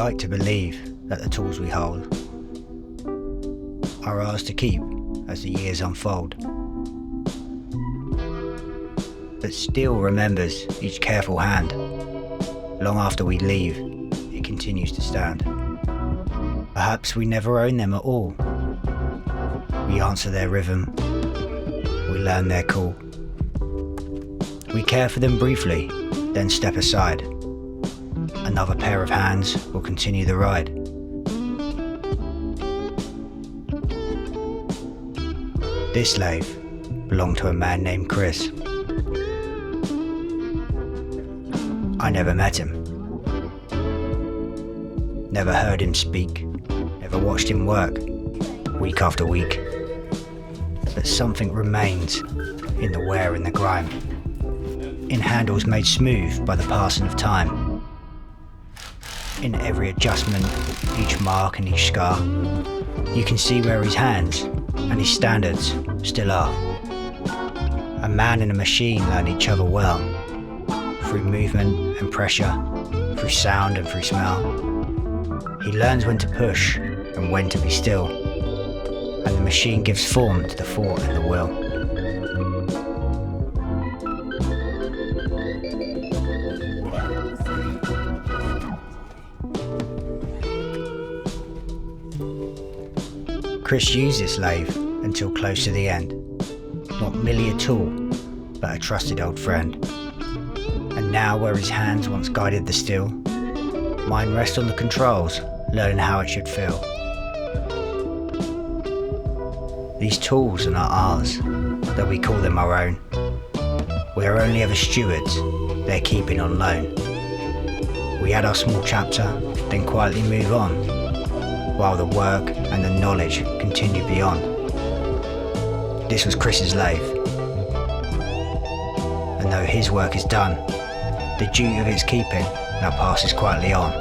like to believe that the tools we hold are ours to keep as the years unfold. But still remembers each careful hand. Long after we leave, it continues to stand. Perhaps we never own them at all. We answer their rhythm, we learn their call. We care for them briefly, then step aside. Another pair of hands will continue the ride. This lathe belonged to a man named Chris. I never met him. Never heard him speak. Never watched him work, week after week. But something remains in the wear and the grime. In handles made smooth by the passing of time. In every adjustment, each mark and each scar, you can see where his hands and his standards still are. A man and a machine learn each other well, through movement and pressure, through sound and through smell. He learns when to push and when to be still, and the machine gives form to the thought and the will. Chris used this lathe until close to the end. Not merely a tool, but a trusted old friend. And now where his hands once guided the steel, mine rest on the controls, learning how it should feel. These tools are not ours, though we call them our own. We are only ever stewards, they're keeping on loan. We add our small chapter, then quietly move on, while the work and the knowledge continue beyond. This was Chris's lathe. And though his work is done, the duty of its keeping now passes quietly on.